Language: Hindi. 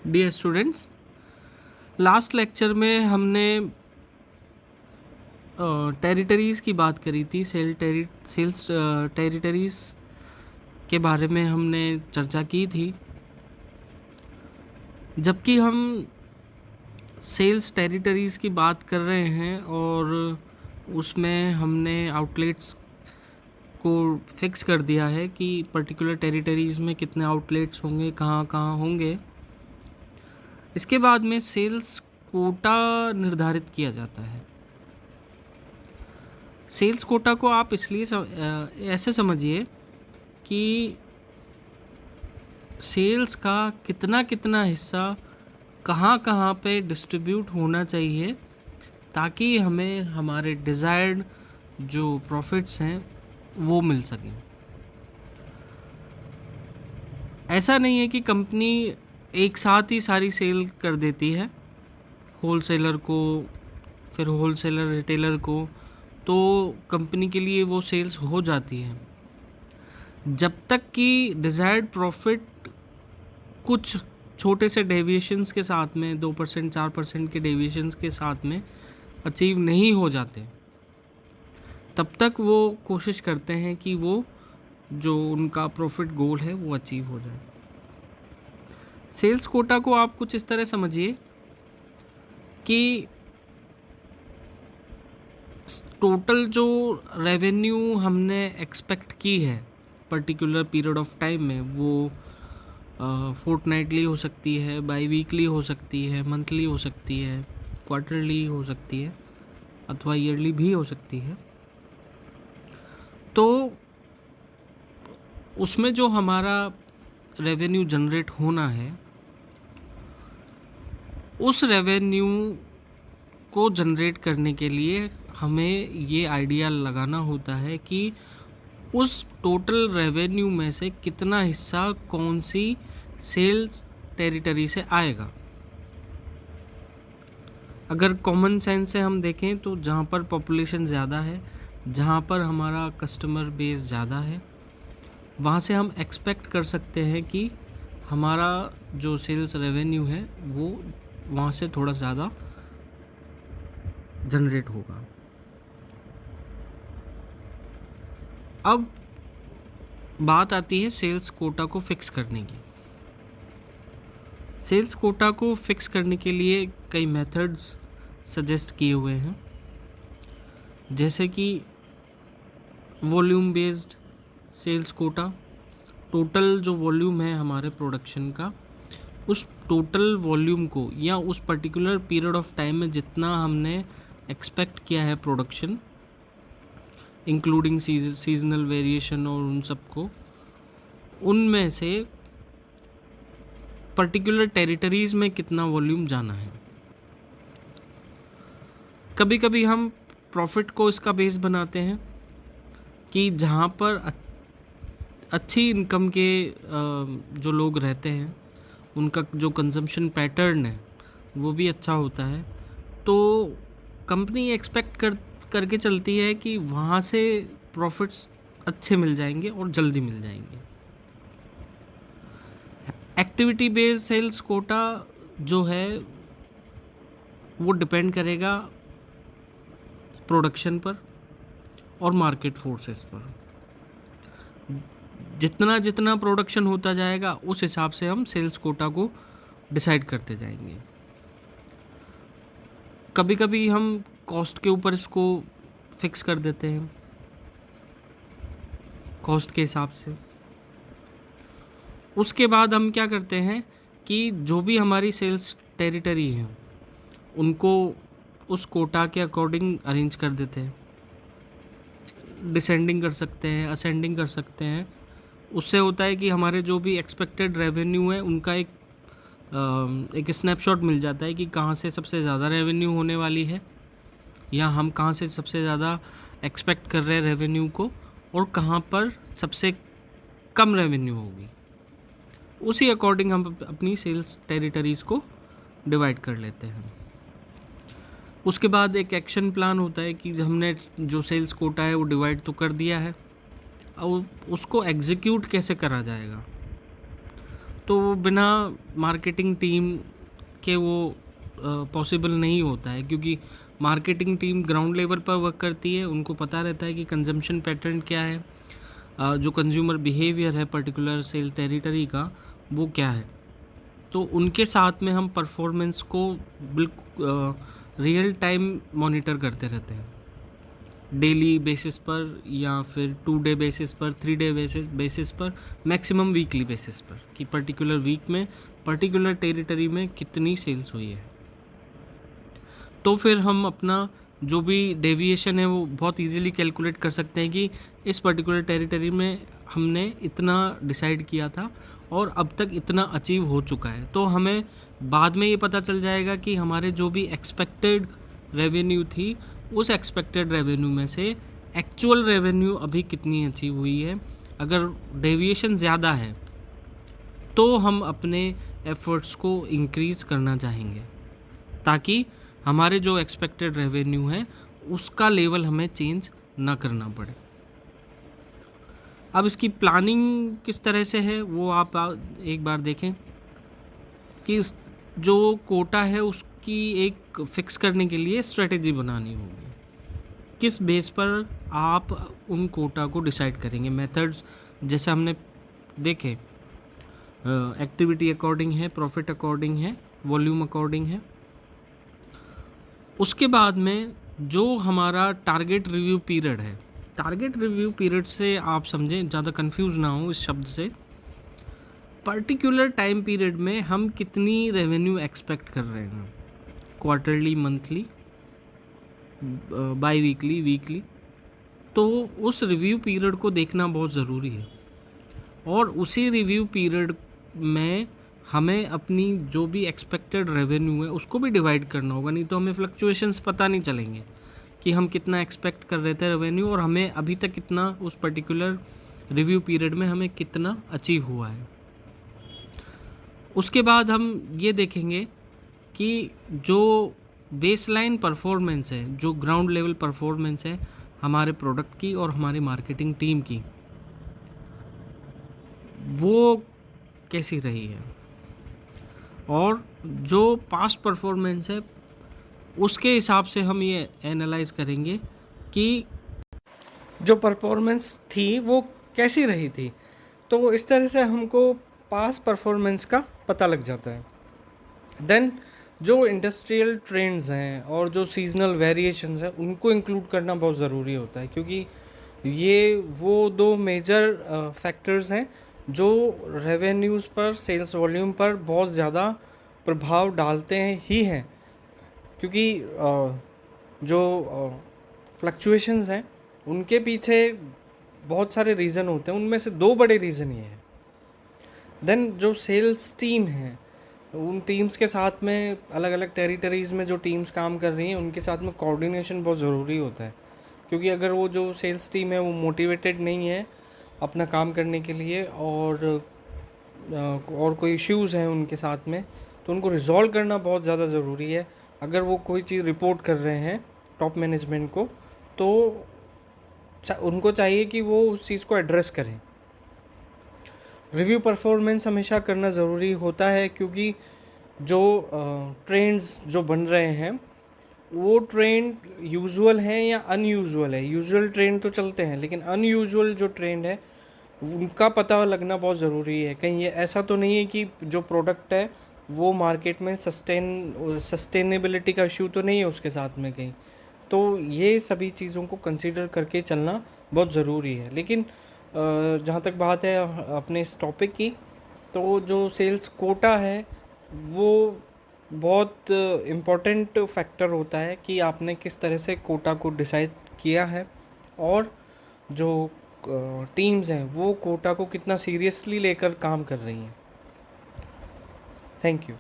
डियर स्टूडेंट्स, लास्ट लेक्चर में हमने टेरिटरीज़ की बात करी थी। सेल्स टेरिटरीज़ के बारे में हमने चर्चा की थी। जबकि हम सेल्स टेरिटरीज़ की बात कर रहे हैं और उसमें हमने आउटलेट्स को फिक्स कर दिया है कि पर्टिकुलर टेरिटरीज़ में कितने आउटलेट्स होंगे, कहाँ कहाँ होंगे। इसके बाद में सेल्स कोटा निर्धारित किया जाता है। सेल्स कोटा को आप इसलिए ऐसे समझिए कि सेल्स का कितना कितना हिस्सा कहाँ कहाँ पे डिस्ट्रीब्यूट होना चाहिए ताकि हमें हमारे डिज़ायर्ड जो प्रॉफिट्स हैं वो मिल सकें। ऐसा नहीं है कि कंपनी एक साथ ही सारी सेल कर देती है, होलसेलर को, फिर होलसेलर रिटेलर को, तो कंपनी के लिए वो सेल्स हो जाती है। जब तक कि डिज़ायर्ड प्रॉफिट कुछ छोटे से डेविएशंस के साथ में 2% 4% के डेविएशंस के साथ में अचीव नहीं हो जाते, तब तक वो कोशिश करते हैं कि वो जो उनका प्रॉफिट गोल है वो अचीव हो जाए। सेल्स कोटा को आप कुछ इस तरह समझिए कि टोटल जो रेवेन्यू हमने एक्सपेक्ट की है पर्टिकुलर पीरियड ऑफ टाइम में, वो फोर्टनाइटली हो सकती है, बाई वीकली हो सकती है, मंथली हो सकती है, क्वार्टरली हो सकती है, अथवा ईयरली भी हो सकती है। तो उसमें जो हमारा रेवेन्यू जनरेट होना है, उस रेवेन्यू को जनरेट करने के लिए हमें ये आइडिया लगाना होता है कि उस टोटल रेवेन्यू में से कितना हिस्सा कौन सी सेल्स टेरिटरी से आएगा। अगर कॉमन सेंस से हम देखें तो जहाँ पर पॉपुलेशन ज़्यादा है, जहाँ पर हमारा कस्टमर बेस ज़्यादा है, वहाँ से हम एक्सपेक्ट कर सकते हैं कि हमारा जो सेल्स रेवेन्यू है वो वहाँ से थोड़ा ज़्यादा जनरेट होगा। अब बात आती है सेल्स कोटा को फिक्स करने की। सेल्स कोटा को फिक्स करने के लिए कई मेथड्स सजेस्ट किए हुए हैं, जैसे कि volume based sales quota. Total जो वॉल्यूम है हमारे प्रोडक्शन का, उस टोटल वॉल्यूम को या उस पर्टिकुलर पीरियड ऑफ टाइम में जितना हमने एक्सपेक्ट किया है प्रोडक्शन, इंक्लूडिंग सीजनल वेरिएशन और उन सबको, उनमें से पर्टिकुलर टेरिटरीज़ में कितना वॉल्यूम जाना है। कभी कभी हम प्रॉफिट को इसका बेस बनाते हैं कि जहाँ पर अच्छी इनकम के जो लोग रहते हैं, उनका जो कंजम्पशन पैटर्न है वो भी अच्छा होता है, तो कंपनी एक्सपेक्ट करके चलती है कि वहाँ से प्रॉफिट्स अच्छे मिल जाएंगे और जल्दी मिल जाएंगे। एक्टिविटी बेस्ड सेल्स कोटा जो है वो डिपेंड करेगा प्रोडक्शन पर और मार्केट फोर्सेस पर। जितना जितना प्रोडक्शन होता जाएगा उस हिसाब से हम सेल्स कोटा को डिसाइड करते जाएंगे। कभी कभी हम कॉस्ट के ऊपर इसको फिक्स कर देते हैं, कॉस्ट के हिसाब से। उसके बाद हम क्या करते हैं कि जो भी हमारी सेल्स टेरिटरी है उनको उस कोटा के अकॉर्डिंग अरेंज कर देते हैं। डिसेंडिंग कर सकते हैं, असेंडिंग कर सकते हैं। उससे होता है कि हमारे जो भी एक्सपेक्टेड रेवेन्यू है उनका एक स्नैपशॉट मिल जाता है कि कहाँ से सबसे ज़्यादा रेवेन्यू होने वाली है, या हम कहाँ से सबसे ज़्यादा एक्सपेक्ट कर रहे हैं रेवेन्यू को, और कहाँ पर सबसे कम रेवेन्यू होगी। उसी अकॉर्डिंग हम अपनी सेल्स टेरिटरीज़ को डिवाइड कर लेते हैं। उसके बाद एक एक्शन प्लान होता है कि हमने जो सेल्स कोटा है वो डिवाइड तो कर दिया है, अब उसको एग्जीक्यूट कैसे करा जाएगा। तो वो बिना मार्केटिंग टीम के वो पॉसिबल नहीं होता है, क्योंकि मार्केटिंग टीम ग्राउंड लेवल पर वर्क करती है, उनको पता रहता है कि कंजम्पशन पैटर्न क्या है, जो कंज्यूमर बिहेवियर है पर्टिकुलर सेल टेरिटरी का वो क्या है। तो उनके साथ में हम परफॉर्मेंस को बिल्कुल रियल टाइम मॉनिटर करते रहते हैं, डेली बेसिस पर या फिर 2 डे बेसिस पर, 3 डे बेसिस पर, मैक्सिमम वीकली बेसिस पर, कि पर्टिकुलर वीक में पर्टिकुलर टेरिटरी में कितनी सेल्स हुई है। तो फिर हम अपना जो भी डेविएशन है वो बहुत इजीली कैलकुलेट कर सकते हैं कि इस पर्टिकुलर टेरिटरी में हमने इतना डिसाइड किया था और अब तक इतना अचीव हो चुका है। तो हमें बाद में ये पता चल जाएगा कि हमारे जो भी एक्सपेक्टेड रेवेन्यू थी, उस एक्सपेक्टेड रेवेन्यू में से एक्चुअल रेवेन्यू अभी कितनी अचीव हुई है। अगर डेविएशन ज़्यादा है तो हम अपने एफर्ट्स को इंक्रीज़ करना चाहेंगे, ताकि हमारे जो एक्सपेक्टेड रेवेन्यू है उसका लेवल हमें चेंज ना करना पड़े। अब इसकी प्लानिंग किस तरह से है वो आप एक बार देखें कि जो कोटा है उसकी एक फिक्स करने के लिए स्ट्रेटेजी बनानी होगी। किस बेस पर आप उन कोटा को डिसाइड करेंगे। मेथड्स जैसे हमने देखे, एक्टिविटी अकॉर्डिंग है, प्रॉफिट अकॉर्डिंग है, वॉल्यूम अकॉर्डिंग है। उसके बाद में जो हमारा टारगेट रिव्यू पीरियड है, टारगेट रिव्यू पीरियड से आप समझें, ज़्यादा कंफ्यूज ना हो इस शब्द से, पर्टिकुलर टाइम पीरियड में हम कितनी रेवेन्यू एक्सपेक्ट कर रहे हैं, quarterly, monthly, by weekly, weekly. तो उस रिव्यू पीरियड को देखना बहुत ज़रूरी है, और उसी रिव्यू पीरियड में हमें अपनी जो भी एक्सपेक्टेड रेवेन्यू है उसको भी डिवाइड करना होगा, नहीं तो हमें फ्लक्चुएशंस पता नहीं चलेंगे कि हम कितना एक्सपेक्ट कर रहे थे रेवेन्यू और हमें अभी तक कितना उस पर्टिकुलर रिव्यू पीरियड में हमें कितना अचीव हुआ है। उसके बाद हम ये देखेंगे कि जो बेसलाइन परफॉर्मेंस है, जो ग्राउंड लेवल परफॉर्मेंस है हमारे प्रोडक्ट की और हमारी मार्केटिंग टीम की, वो कैसी रही है, और जो पास्ट परफॉर्मेंस है उसके हिसाब से हम ये एनालाइज करेंगे कि जो परफॉर्मेंस थी वो कैसी रही थी। तो इस तरह से हमको पास्ट परफॉर्मेंस का पता लग जाता है। देन जो इंडस्ट्रियल ट्रेंड्स हैं और जो सीजनल वेरिएशंस हैं उनको इंक्लूड करना बहुत ज़रूरी होता है, क्योंकि ये वो दो मेजर फैक्टर्स हैं जो रेवेन्यूज़ पर, सेल्स वॉल्यूम पर बहुत ज़्यादा प्रभाव डालते हैं ही हैं। क्योंकि जो फ्लक्चुएशंस हैं उनके पीछे बहुत सारे रीज़न होते हैं, उनमें से 2 बड़े रीज़न ये हैं। देन जो सेल्स टीम है, उन टीम्स के साथ में अलग अलग टेरिटरीज़ में जो टीम्स काम कर रही हैं उनके साथ में कोऑर्डिनेशन बहुत ज़रूरी होता है, क्योंकि अगर वो जो सेल्स टीम है वो मोटिवेटेड नहीं है अपना काम करने के लिए, और कोई इश्यूज़ हैं उनके साथ में, तो उनको रिजॉल्व करना बहुत ज़्यादा ज़रूरी है। अगर वो कोई चीज़ रिपोर्ट कर रहे हैं टॉप मैनेजमेंट को, तो उनको चाहिए कि वो उस चीज़ को एड्रेस करें। रिव्यू परफॉर्मेंस हमेशा करना ज़रूरी होता है, क्योंकि जो ट्रेंड्स जो बन रहे हैं वो ट्रेंड यूजुअल हैं या अनयूजुअल है। यूजुअल ट्रेंड तो चलते हैं, लेकिन अनयूजुअल जो ट्रेंड है उनका पता लगना बहुत ज़रूरी है। कहीं ये ऐसा तो नहीं है कि जो प्रोडक्ट है वो मार्केट में सस्टेनेबिलिटी का इशू तो नहीं है उसके साथ में कहीं। तो ये सभी चीज़ों को कंसीडर करके चलना बहुत ज़रूरी है। लेकिन जहाँ तक बात है अपने इस टॉपिक की, तो जो सेल्स कोटा है वो बहुत इम्पोर्टेंट फैक्टर होता है कि आपने किस तरह से कोटा को डिसाइड किया है, और जो टीम्स हैं वो कोटा को कितना सीरियसली लेकर काम कर रही हैं। Thank you.